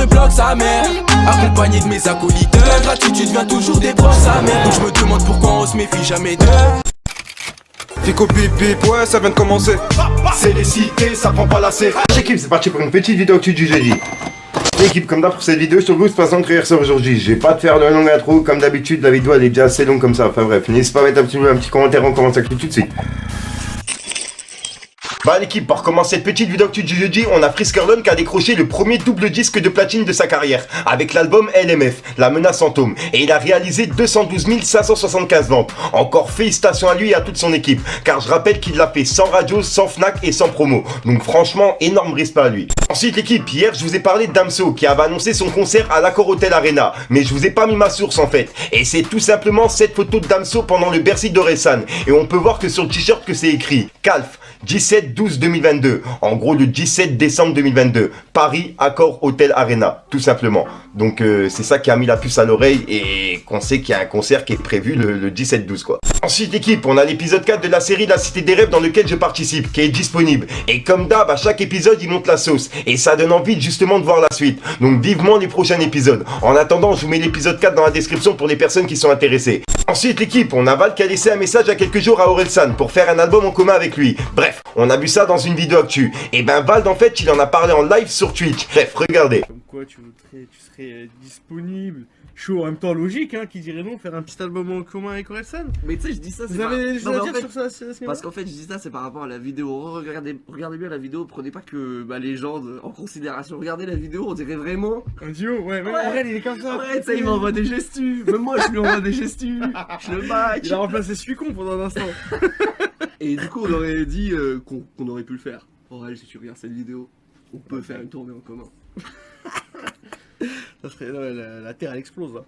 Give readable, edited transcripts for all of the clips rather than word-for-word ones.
le bloc sa mère, accompagné de mes acolytes. La gratitude vient toujours des proches sa mère. Donc je me demande pourquoi on se méfie jamais d'eux. Fico bip bip, ouais ça vient de commencer. C'est les cités, ça prend pas la C. L'équipe, c'est parti pour une petite vidéo actu du jeudi. L'équipe, comme d'hab pour cette vidéo, je te propose de passer entre sur aujourd'hui. Je vais pas te faire de longue intro, comme d'habitude, la vidéo elle est déjà assez longue comme ça. Enfin bref, n'hésite pas à mettre un petit commentaire, on commence avec tout de suite. Bah l'équipe, pour commencer cette petite vidéo actu du jeudi, on a Friskerlon qui a décroché le premier double disque de platine de sa carrière, avec l'album LMF, La Menace Fantôme, et il a réalisé 212 575 ventes. Encore félicitations à lui et à toute son équipe, car je rappelle qu'il l'a fait sans radio, sans Fnac et sans promo, donc franchement, énorme respect à lui. Ensuite l'équipe, hier je vous ai parlé de Damso, qui avait annoncé son concert à l'Accor Hotel Arena, mais je vous ai pas mis ma source en fait, et c'est tout simplement cette photo de Damso pendant le Bercy d'Orelsan, et on peut voir que sur le t-shirt que c'est écrit, Calf, 17-12-2022, en gros le 17 décembre 2022, Paris Accor Hotel Arena, tout simplement. Donc c'est ça qui a mis la puce à l'oreille et qu'on sait qu'il y a un concert qui est prévu le 17-12 quoi. Ensuite équipe, on a l'épisode 4 de la série La Cité des Rêves dans lequel je participe, qui est disponible. Et comme d'hab, à chaque épisode il monte la sauce, et ça donne envie justement de voir la suite. Donc vivement les prochains épisodes. En attendant, je vous mets l'épisode 4 dans la description pour les personnes qui sont intéressées. Ensuite l'équipe, on a Val qui a laissé un message à quelques jours à Orelsan pour faire un album en commun avec lui. Bref, on a vu ça dans une vidéo actu. Et ben Val en fait il en a parlé en live sur Twitch. Bref, regardez. Comme quoi tu serais disponible. Chaud en même temps logique hein, qui dirait non faire un petit album en commun avec Orelsan. Mais tu sais je dis ça c'est Vous avez des choses à dire sur ça parce qu'en fait je dis ça c'est par rapport à la vidéo. Regardez bien la vidéo, prenez pas que la légende en considération. Regardez la vidéo, on dirait vraiment un duo, ouais, Aurel il est comme ça. Ouais, tu sais il m'envoie des gestus. Même moi je lui envoie des gestus. Je le match. Il a remplacé Suicon pendant un instant. Et du coup on aurait dit qu'on aurait pu le faire. Aurel, si tu regardes cette vidéo, on peut faire une tournée en commun. Ça serait, la terre elle explose là.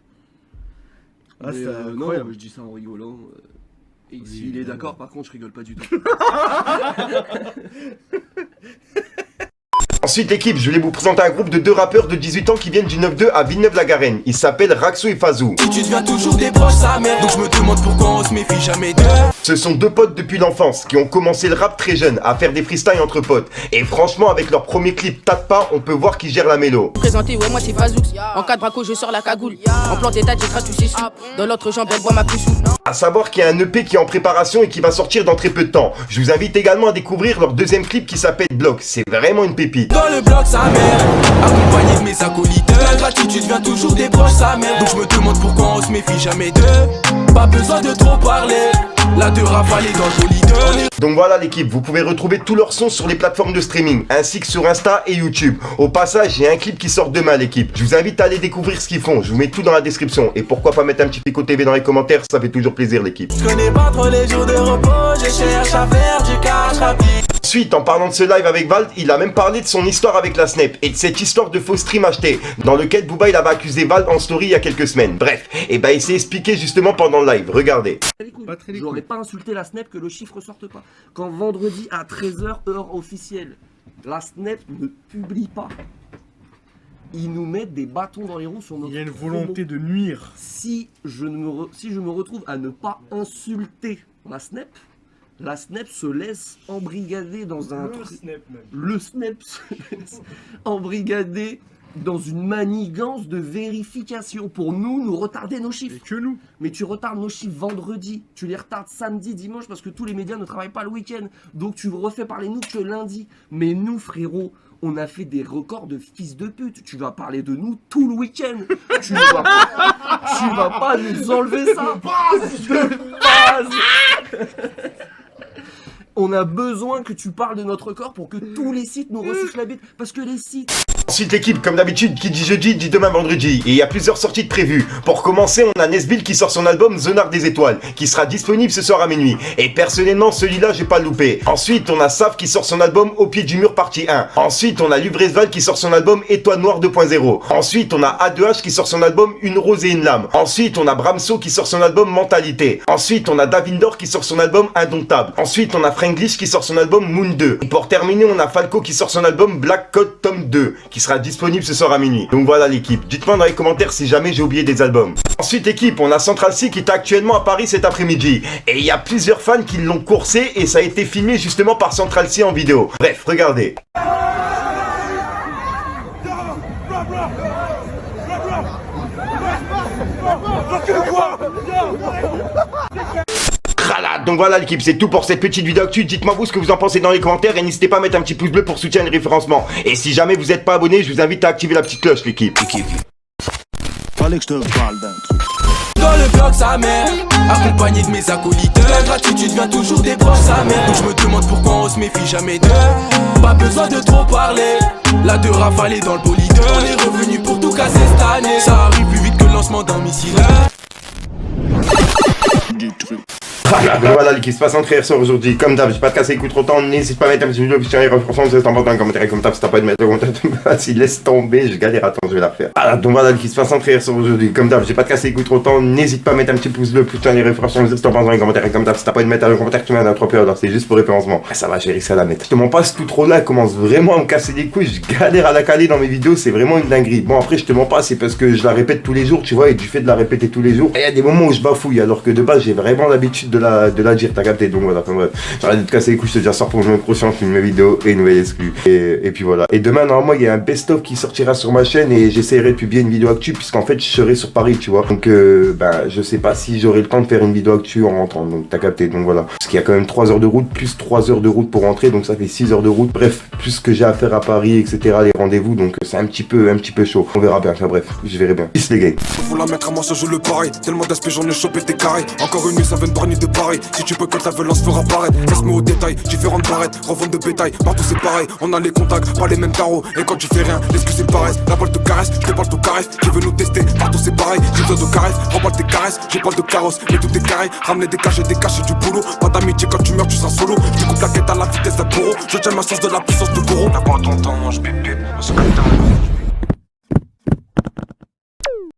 Ah, non, je dis ça en rigolant. Et oui, s'il est d'accord, par contre, je rigole pas du tout. Ensuite l'équipe, je voulais vous présenter un groupe de deux rappeurs de 18 ans qui viennent du 9-2 à Villeneuve-la-Garenne. Ils s'appellent Raxo et Fazou. Tu deviens toujours des proches sa mère, donc je me demande pourquoi on se méfie jamais d'eux. Ce sont deux potes depuis l'enfance qui ont commencé le rap très jeune, à faire des freestyles entre potes. Et franchement avec leur premier clip Tape pas, on peut voir qu'ils gèrent la mélo. Présenté, ouais moi c'est Fazou. En cas de braco je sors la cagoule. En plan d'état j'écrase tous ses sous. Dans l'autre jambe elle boit ma puce. A savoir qu'il y a un EP qui est en préparation et qui va sortir dans très peu de temps. Je vous invite également à découvrir leur deuxième clip qui s'appelle Bloc. C'est vraiment une pépite. Dans le bloc sa mère, accompagné de mes acolytes. La gratitude vient toujours des proches sa mère. Donc je me demande pourquoi on se méfie jamais d'eux. Pas besoin de trop parler, la de rafaler dans le joli deux. Donc voilà l'équipe, vous pouvez retrouver tous leurs sons sur les plateformes de streaming, ainsi que sur Insta et YouTube. Au passage, il y a un clip qui sort demain l'équipe. Je vous invite à aller découvrir ce qu'ils font, je vous mets tout dans la description. Et pourquoi pas mettre un petit Fico TV dans les commentaires, ça fait toujours plaisir l'équipe. Je connais pas trop les jours de repos, je cherche à faire du cash rapide. Ensuite, en parlant de ce live avec Vald, il a même parlé de son histoire avec la Snap et de cette histoire de faux stream acheté, dans lequel Booba il avait accusé Vald en story il y a quelques semaines. Bref, et bah il s'est expliqué justement pendant le live, regardez. J'aurais pas insulté la Snap que le chiffre sorte pas. Quand vendredi à 13h heure officielle, la Snap ne publie pas. Ils nous mettent des bâtons dans les roues sur notre Il y a une volonté de nuire. Si je me retrouve à ne pas insulter la Snap se laisse embrigader dans un truc. Le Snap se laisse embrigader dans une manigance de vérification pour nous retarder nos chiffres. Et que nous. Mais tu retardes nos chiffres vendredi, tu les retardes samedi, dimanche parce que tous les médias ne travaillent pas le week-end. Donc tu refais parler nous que lundi. Mais nous frérot, on a fait des records de fils de pute. Tu vas parler de nous tout le week-end. Tu vas pas nous enlever ça. De base. On a besoin que tu parles de notre corps pour que tous les sites nous reçuent la bite. Parce que les sites... Ensuite l'équipe, comme d'habitude, qui dit jeudi, dit demain vendredi. Et il y a plusieurs sorties de prévues. Pour commencer, on a Nesbill qui sort son album The Arc des Étoiles, qui sera disponible ce soir à minuit. Et personnellement, celui-là, j'ai pas le loupé. Ensuite, on a Saf qui sort son album Au pied du mur partie 1. Ensuite, on a Lubresval qui sort son album Étoile Noire 2.0. Ensuite, on a A2H qui sort son album Une rose et une lame. Ensuite, on a Bramso qui sort son album Mentalité. Ensuite, on a Davindor qui sort son album Indomptable. Ensuite, on a Franglish qui sort son album Moon 2. Et pour terminer, on a Falco qui sort son album Black Code Tome 2, qui sera disponible ce soir à minuit. Donc voilà l'équipe, dites-moi dans les commentaires si jamais j'ai oublié des albums. Ensuite l'équipe, on a Central C qui est actuellement à Paris cet après-midi. Et il y a plusieurs fans qui l'ont coursé et ça a été filmé justement par Central C en vidéo. Bref, regardez. Donc voilà l'équipe, c'est tout pour cette petite vidéo actu. Dites-moi vous ce que vous en pensez dans les commentaires et n'hésitez pas à mettre un petit pouce bleu pour soutenir le référencement. Et si jamais vous n'êtes pas abonné, je vous invite à activer la petite cloche l'équipe. Fallait que je te parle d'un truc. Dans le bloc sa mère, accompagné de mes acolytes. L'ingratitude vient toujours des proches sa mère. Donc je me demande pourquoi on se méfie jamais d'eux. Pas besoin de trop parler, la de rafale est dans le bolide. On est revenu pour tout casser cette année. Ça arrive plus vite que le lancement d'un missile. Du truc. Voilà l'équipe, se passe en très sur aujourd'hui. Comme d'hab, j'ai pas de casser les coups trop temps. N'hésite pas à mettre un petit vidéo, puis tiens, François, vous êtes en bas dans les commentaires comme d'hab. Si t'as pas de mettre le commentaire, si laisse tomber, je galère. Attends, je vais la faire. Ah, donc voilà l'équipe, se passe en très sur aujourd'hui. Comme d'hab, j'ai pas de casser les coups trop temps. N'hésite pas à mettre un petit pouce bleu, puis tiens, François, vous êtes en bas dans les commentaires comme d'hab. Si t'as pas de mettre le commentaire, tu mets un 3 périodes. C'est juste pour référencement. Ah, ça va, j'ai réussi à la mettre. Je te mens pas, ce tout trop là commence vraiment à me casser les couilles. Je galère à la caler dans mes vidéos, c'est vraiment une dinguerie. Bon, après, je te mens pas, c'est parce que je la répète tous les jours, tu vois, et du fait de la répéter tous les jours, il y a des moments où je bafouille, alors que de base, j'ai vraiment l'habitude de la dire. T'as capté, donc voilà, enfin bref. J'arrête de te casser les couilles, je te dis à sort pour le prochain, une nouvelle vidéo et une nouvelle exclue. Et puis voilà. Et demain, normalement, il y a un best-of qui sortira sur ma chaîne et j'essaierai de publier une vidéo actu, puisqu'en fait, je serai sur Paris, tu vois. Donc, je sais pas si j'aurai le temps de faire une vidéo actu en rentrant, donc t'as capté, donc voilà. Parce qu'il y a quand même 3 heures de route, plus 3 heures de route pour rentrer, donc ça fait 6 heures de route. Bref, plus ce que j'ai à faire à Paris, etc., les rendez-vous, donc c'est un petit peu chaud. On verra bien, enfin bref, je verrai bien. Peace les gars. Faut la mettre à moi, ça je le parie. Tellement d'aspects, j'en ai chopé tes carrés. Encore une nuit, ça vient de Barney de Paris. Si tu peux que ta violence fera apparaître. Ça se met au détail, différentes barrettes, revente de bétail. Partout c'est pareil, on a les contacts, pas les mêmes tarots. Et quand tu fais rien, l'excuse c'est pareil. La balle te caresse, je te parle de caresse. Tu veux nous tester, partout c'est pareil. J'ai besoin de caresse, remballe tes caresses. J'ai pas de carrosse, mais tout est carré. Ramener des cachets du boulot. Pas d'amitié quand tu meurs, tu seras solo. Je coupe la quête à la vitesse d'un bourreau. Je tiens ma chance de la puissance de bourreau. T'as pas ton temps, je bip bip.